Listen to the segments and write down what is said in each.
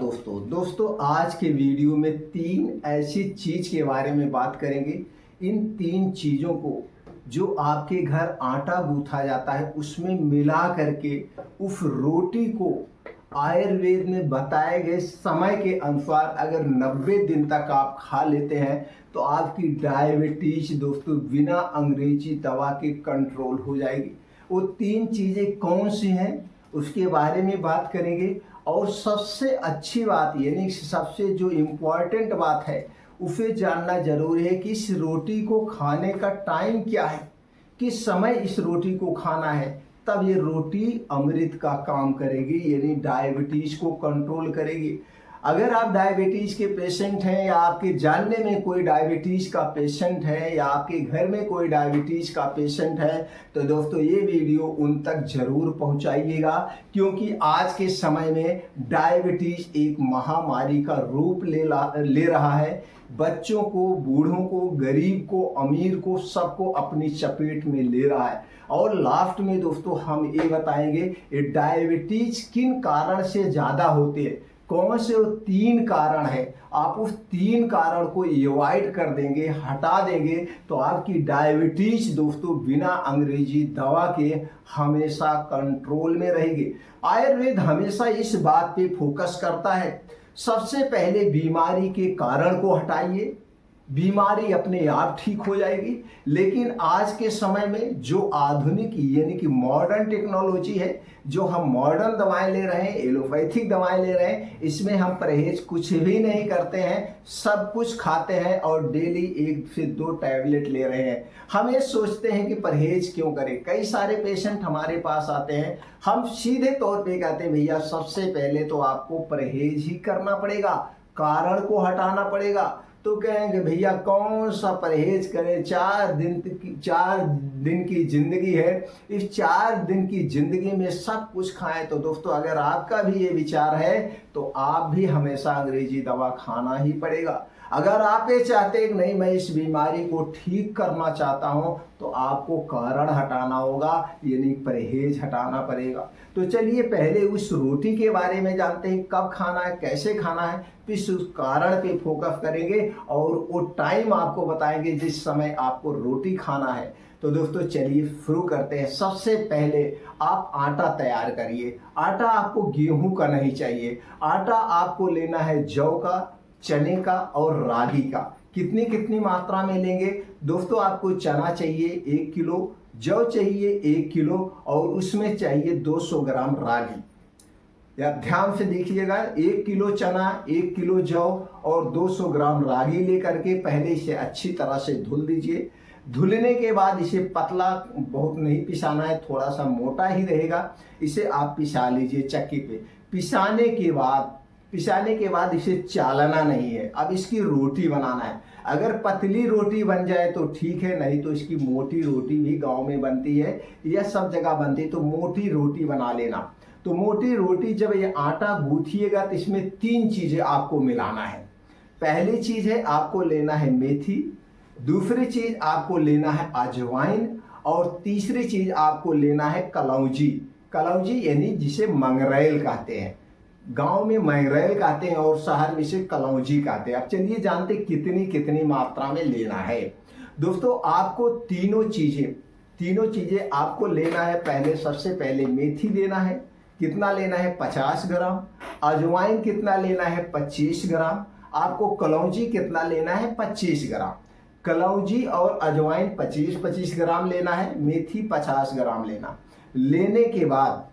दोस्तों आज के वीडियो में तीन ऐसी चीज के बारे में बात करेंगे। इन तीन चीजों को जो आपके घर आटा गूंथा जाता है उसमें मिला करके उस रोटी को आयुर्वेद में बताए गए समय के अनुसार अगर 90 दिन तक आप खा लेते हैं तो आपकी डायबिटीज दोस्तों बिना अंग्रेजी दवा के कंट्रोल हो जाएगी। वो तीन चीजें कौन सी हैं उसके बारे में बात करेंगे। और सबसे अच्छी बात यानी सबसे जो इम्पोर्टेंट बात है उसे जानना जरूरी है कि इस रोटी को खाने का टाइम क्या है, किस समय इस रोटी को खाना है, तब ये रोटी अमृत का काम करेगी यानी डायबिटीज को कंट्रोल करेगी। अगर आप डायबिटीज के पेशेंट हैं या आपके जानने में कोई डायबिटीज का पेशेंट है या आपके घर में कोई डायबिटीज का पेशेंट है तो दोस्तों ये वीडियो उन तक जरूर पहुंचाइएगा, क्योंकि आज के समय में डायबिटीज एक महामारी का रूप ले रहा है। बच्चों को, बूढ़ों को, गरीब को, अमीर को, सबको अपनी चपेट में ले रहा है। और लास्ट में दोस्तों हम ये बताएंगे ये डायबिटीज किन कारण से ज़्यादा होते हैं, कौन से वो तीन कारण है। आप उस तीन कारण को अवॉइड कर देंगे, हटा देंगे तो आपकी डायबिटीज दोस्तों बिना अंग्रेजी दवा के हमेशा कंट्रोल में रहेगी। आयुर्वेद हमेशा इस बात पे फोकस करता है, सबसे पहले बीमारी के कारण को हटाइए, बीमारी अपने आप ठीक हो जाएगी। लेकिन आज के समय में जो आधुनिक यानी कि मॉडर्न टेक्नोलॉजी है, जो हम मॉडर्न दवाएं ले रहे हैं, एलोपैथिक दवाएं ले रहे हैं, इसमें हम परहेज कुछ भी नहीं करते हैं, सब कुछ खाते हैं और डेली 1 से 2 टैबलेट ले रहे हैं। हम ये सोचते हैं कि परहेज क्यों करें। कई सारे पेशेंट हमारे पास आते हैं, हम सीधे तौर पे कहते हैं भैया सबसे पहले तो आपको परहेज ही करना पड़ेगा, कारण को हटाना पड़ेगा। तो कहेंगे भैया कौन सा परहेज करें, 4 दिन की जिंदगी है, इस 4 दिन की जिंदगी में सब कुछ खाएं। तो दोस्तों अगर आपका भी ये विचार है तो आप भी हमेशा अंग्रेजी दवा खाना ही पड़ेगा। अगर आप ये चाहते हैं कि नहीं मैं इस बीमारी को ठीक करना चाहता हूं तो आपको कारण हटाना होगा यानी परहेज हटाना पड़ेगा। तो चलिए पहले उस रोटी के बारे में जानते हैं, कब खाना है, कैसे खाना है, फिर उस कारण पे फोकस करेंगे और वो टाइम आपको बताएंगे जिस समय आपको रोटी खाना है। तो दोस्तों चलिए शुरू करते हैं। सबसे पहले आप आटा तैयार करिए। आटा आपको गेहूं का नहीं चाहिए, आटा आपको लेना है जौ का, चने का और रागी का। कितनी मात्रा में लेंगे दोस्तों, आपको चना चाहिए 1 किलो, जौ चाहिए 1 किलो और उसमें चाहिए 200 ग्राम रागी। या ध्यान से देखिएगा, 1 किलो चना, 1 किलो जौ और 200 ग्राम रागी लेकर के पहले इसे अच्छी तरह से धुल दीजिए। धुलने के बाद इसे पतला बहुत नहीं पिसाना है, थोड़ा सा मोटा ही रहेगा, इसे आप पिसा लीजिए चक्की पे। पिसाने के बाद इसे चालना नहीं है, अब इसकी रोटी बनाना है। अगर पतली रोटी बन जाए तो ठीक है, नहीं तो इसकी मोटी रोटी भी गांव में बनती है या सब जगह बनती है, तो मोटी रोटी बना लेना। तो मोटी रोटी जब ये आटा गूंथिएगा तो इसमें 3 चीजें आपको मिलाना है। पहली चीज है आपको लेना है मेथी, दूसरी चीज आपको लेना है अजवाइन और तीसरी चीज आपको लेना है कलौंजी। कलौंजी यानी जिसे मंगरेल कहते हैं, गांव में मंगरेल कहते हैं और शहर में इसे कलौंजी कहते हैं। अब चलिए जानते कितनी मात्रा में लेना है। दोस्तों आपको तीनों चीजें आपको लेना है। पहले सबसे पहले मेथी लेना है, कितना लेना है 50 ग्राम, अजवाइन कितना लेना है 25 ग्राम, आपको कलौंजी कितना लेना है 25 ग्राम। कलौंजी और अजवाइन 25-25 ग्राम लेना है, मेथी 50 ग्राम लेना। लेने के बाद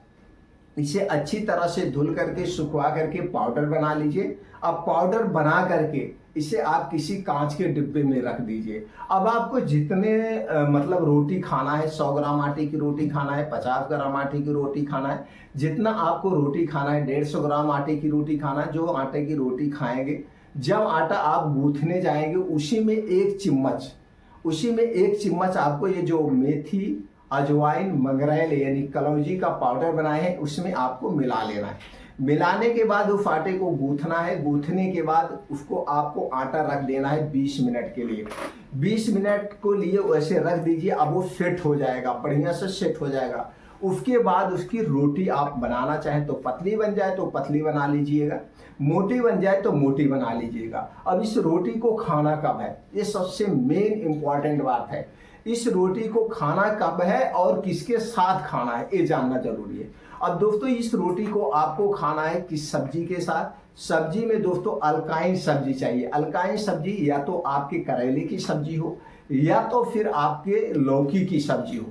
इसे अच्छी तरह से धुल करके सुखवा करके पाउडर बना लीजिए। अब पाउडर बना करके इसे आप किसी कांच के डिब्बे में रख दीजिए। अब आपको जितने मतलब रोटी खाना है, 100 ग्राम आटे की रोटी खाना है, 50 ग्राम आटे की रोटी खाना है, जितना आपको रोटी खाना है, 150 ग्राम आटे की रोटी खाना है, जो आटे की रोटी खाएंगे जब आटा आप गूंथने जाएंगे उसी में 1 चम्मच आपको ये जो मेथी, अजवाइन, मंगरेल यानी कलौंजी का पाउडर बनाए हैं उसमें आपको मिला लेना है। मिलाने के बाद उस आटे को गूंथना है। गूंथने के बाद उसको आपको आटा रख देना है 20 मिनट के लिए। 20 मिनट को लिए वैसे रख दीजिए। अब वो सेट हो जाएगा, बढ़िया से सेट हो जाएगा। उसके बाद उसकी रोटी आप बनाना चाहें तो पतली बन जाए तो पतली बना लीजिएगा, मोटी बन जाए तो मोटी बना लीजिएगा। अब इस रोटी को खाना कब है, ये सबसे मेन इंपॉर्टेंट बात है। इस रोटी को खाना कब है और किसके साथ खाना है, ये जानना जरूरी है। अब दोस्तों इस रोटी को आपको खाना है किस सब्जी के साथ। सब्जी में दोस्तों अल्काइन सब्जी चाहिए। अल्काइन सब्जी या तो आपके करेले की सब्जी हो या तो फिर आपके लौकी की सब्जी हो।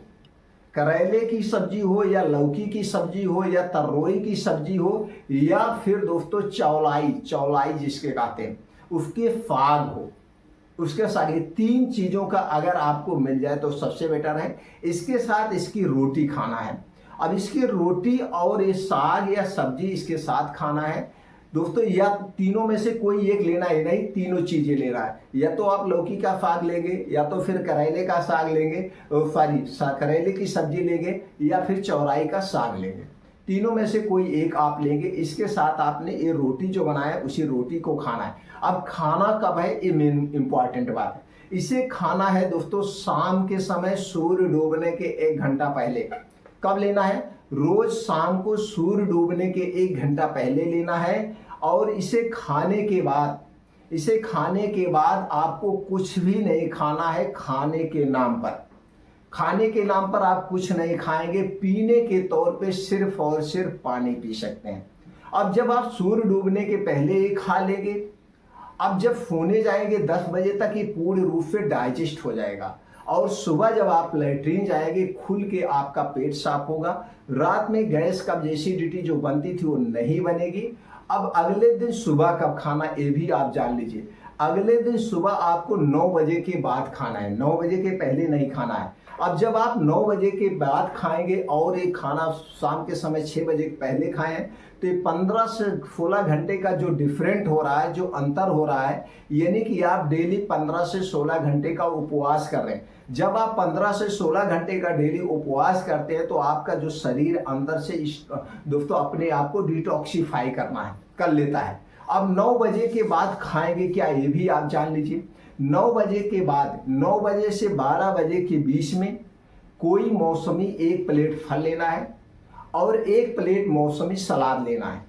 करेले की सब्जी हो या लौकी की सब्जी हो या तरोई की सब्जी हो या फिर दोस्तों चौलाई जिसके कहते हैं उसके फाग हो, उसके साथ ये तीन चीजों का अगर आपको मिल जाए तो सबसे बेटर है। इसके साथ इसकी रोटी खाना है। अब इसकी रोटी और ये साग या सब्जी इसके साथ खाना है दोस्तों, या तीनों में से कोई एक लेना है, नहीं तीनों चीजें लेना है। या तो आप लौकी का साग लेंगे या तो फिर करेले का साग लेंगे, करेले की सब्जी लेंगे या फिर चौलाई का साग लेंगे। तीनों में से कोई एक आप लेंगे। इसके साथ आपने ये रोटी जो बनाया है उसी रोटी को खाना है। अब खाना कब है, ये मेन इंपॉर्टेंट बात है। इसे खाना है दोस्तों शाम के समय सूर्य डूबने के 1 घंटा पहले। कब लेना है, रोज शाम को सूर्य डूबने के 1 घंटा पहले लेना है। और इसे खाने के बाद आपको कुछ भी नहीं खाना है। खाने के नाम पर आप कुछ नहीं खाएंगे। पीने के तौर पे सिर्फ और सिर्फ पानी पी सकते हैं। अब जब आप सूर्य डूबने के पहले ये खा लेंगे, अब जब सोने जाएंगे 10 बजे तक ये पूर्ण रूप से डाइजेस्ट हो जाएगा और सुबह जब आप लैट्रीन जाएंगे खुल के आपका पेट साफ होगा। रात में गैस कब एसिडिटी जो बनती थी वो नहीं बनेगी। अब अगले दिन सुबह कब खाना ये भी आप जान लीजिए। अगले दिन सुबह आपको 9 बजे के बाद खाना है, 9 बजे के पहले नहीं खाना है। अब जब आप 9 बजे के बाद खाएंगे और एक खाना शाम के समय 6 बजे के पहले खाएं तो 15 से 16 घंटे का जो डिफरेंट हो रहा है, जो अंतर हो रहा है, यानी कि आप डेली 15 से 16 घंटे का उपवास कर रहे हैं। जब आप 15 से 16 घंटे का डेली उपवास करते हैं तो आपका जो शरीर अंदर से दोस्तों अपने आप को डिटॉक्सिफाई कर लेता है। अब 9 बजे के बाद खाएंगे क्या, ये भी आप जान लीजिए। 9 बजे के बाद 9 बजे से 12 बजे के बीच में कोई मौसमी 1 प्लेट फल लेना है और 1 प्लेट मौसमी सलाद लेना है।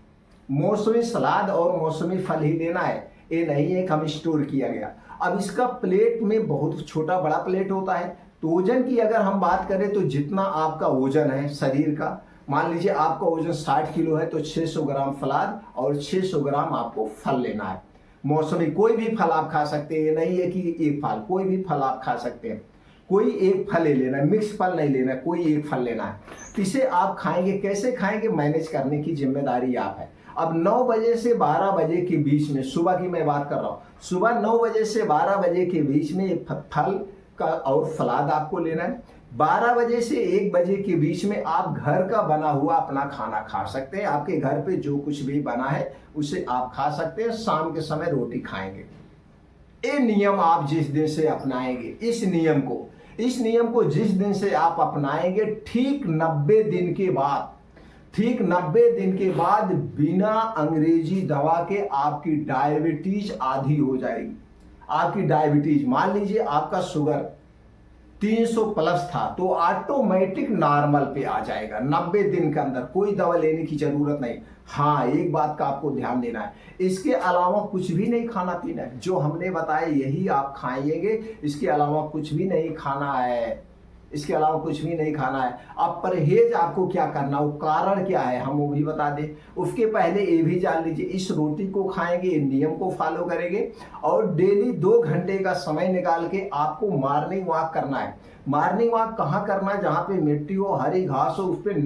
मौसमी सलाद और मौसमी फल ही लेना है, ये नहीं है कि हम स्टोर किया गया। अब इसका प्लेट में बहुत छोटा बड़ा प्लेट होता है। तो वजन की अगर हम बात करें तो जितना आपका वजन है शरीर का, मान लीजिए आपका वजन 60 किलो है तो 600 ग्राम सलाद और 600 ग्राम आपको फल लेना है। मौसमी कोई भी फल आप खा सकते हैं, ये नहीं है कि एक फल, कोई भी फल आप खा सकते हैं। कोई एक फल ले लेना है, मिक्स फल नहीं लेना है, कोई एक फल लेना है। इसे आप खाएंगे, कैसे खाएंगे मैनेज करने की जिम्मेदारी आप है। अब 9 बजे से 12 बजे के बीच में, सुबह की मैं बात कर रहा हूँ, सुबह 9 बजे से 12 बजे के बीच में फल का और सलाद आपको लेना है। 12 बजे से 1 बजे के बीच में आप घर का बना हुआ अपना खाना खा सकते हैं। आपके घर पे जो कुछ भी बना है उसे आप खा सकते हैं। शाम के समय रोटी खाएंगे। ये नियम आप जिस दिन से अपनाएंगे, इस नियम को जिस दिन से आप अपनाएंगे, ठीक 90 दिन के बाद बिना अंग्रेजी दवा के आपकी डायबिटीज आधी हो जाएगी। आपकी डायबिटीज, मान लीजिए आपका शुगर 300 प्लस था तो ऑटोमेटिक नॉर्मल पे आ जाएगा 90 दिन के अंदर। कोई दवा लेने की जरूरत नहीं। हाँ, एक बात का आपको ध्यान देना है, इसके अलावा कुछ भी नहीं खाना पीना है। जो हमने बताया यही आप खाएंगे, इसके अलावा कुछ भी नहीं खाना है। इसके अलावा कुछ भी नहीं खाना है। अब परहेज आपको क्या करना, वो कारण क्या है हम वो भी बता दें। उसके पहले ये भी जान लीजिए, इस रोटी को खाएंगे, नियम को फॉलो करेंगे और डेली 2 घंटे का समय निकाल के आपको मॉर्निंग वॉक करना है। मॉर्निंग वॉक कहाँ करना है, जहाँ पे मिट्टी हो, हरी घास हो, उस पर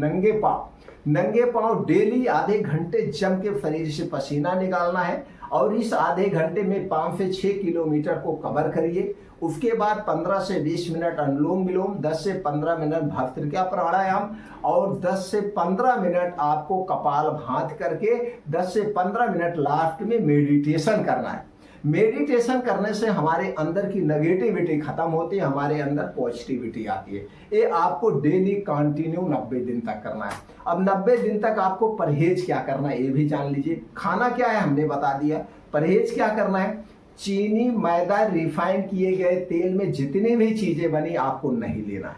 नंगे पाँव डेली आधे घंटे जम के शरीर से पसीना निकालना है और इस आधे घंटे में 5 से 6 किलोमीटर को कवर करिए। उसके बाद 15 से 20 मिनट अनुलोम विलोम, 10 से 15 मिनट भस्त्रिका प्राणायाम और 10 से 15 मिनट आपको कपालभाति करके 10 से 15 मिनट लास्ट में मेडिटेशन करना है। मेडिटेशन करने से हमारे अंदर की नेगेटिविटी खत्म होती है, हमारे अंदर पॉजिटिविटी आती है। ये आपको डेली कंटिन्यू 90 दिन तक करना है। अब 90 दिन तक आपको परहेज क्या करना है ये भी जान लीजिए। खाना क्या है हमने बता दिया, परहेज क्या करना है। चीनी, मैदा, रिफाइन किए गए तेल में जितनी भी चीजें बनी आपको नहीं लेना है।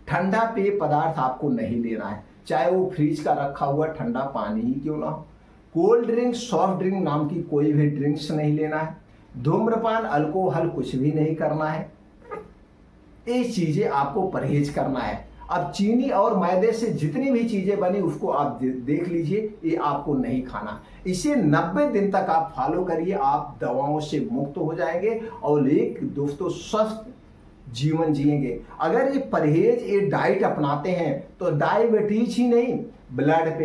ठंडा पेय पदार्थ आपको नहीं लेना है, चाहे वो फ्रिज का रखा हुआ ठंडा पानी ही क्यों ना हो। कोल्ड ड्रिंक, सॉफ्ट ड्रिंक नाम की कोई भी ड्रिंक्स नहीं लेना है। धूम्रपान, अल्कोहल कुछ भी नहीं करना है। ये चीजें आपको परहेज करना है। अब चीनी और मैदे से जितनी भी चीजें बनी उसको आप देख लीजिए, ये आपको नहीं खाना। इसे 90 दिन तक आप फॉलो करिए, आप दवाओं से मुक्त हो जाएंगे और एक दोस्तों स्वस्थ जीवन जिएंगे। अगर ये परहेज, ये डाइट अपनाते हैं तो डायबिटीज ही नहीं, ब्लड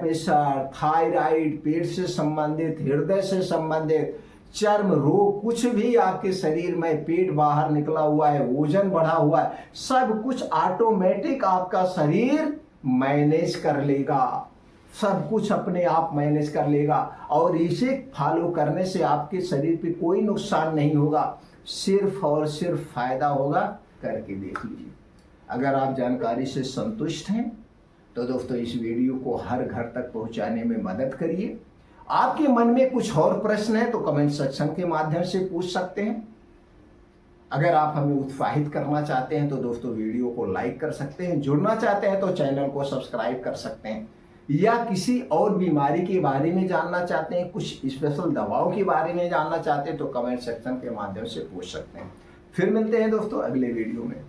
प्रेशर, थायराइड, पेट से संबंधित, हृदय से संबंधित, चर्म रोग, कुछ भी आपके शरीर में, पेट बाहर निकला हुआ है, वजन बढ़ा हुआ है, सब कुछ ऑटोमेटिक आपका शरीर मैनेज कर लेगा। सब कुछ अपने आप मैनेज कर लेगा और इसे फॉलो करने से आपके शरीर पे कोई नुकसान नहीं होगा, सिर्फ और सिर्फ फायदा होगा। करके देख लीजिए। अगर आप जानकारी से संतुष्ट हैं तो दोस्तों इस वीडियो को हर घर तक पहुंचाने में मदद करिए। आपके मन में कुछ और प्रश्न है तो कमेंट सेक्शन के माध्यम से पूछ सकते हैं। अगर आप हमें उत्साहित करना चाहते हैं तो दोस्तों वीडियो को लाइक कर सकते हैं, जुड़ना चाहते हैं तो चैनल को सब्सक्राइब कर सकते हैं, या किसी और बीमारी के बारे में जानना चाहते हैं, कुछ स्पेशल दवाओं के बारे में जानना चाहते हैं तो कमेंट सेक्शन के माध्यम से पूछ सकते हैं। फिर मिलते हैं दोस्तों अगले वीडियो में।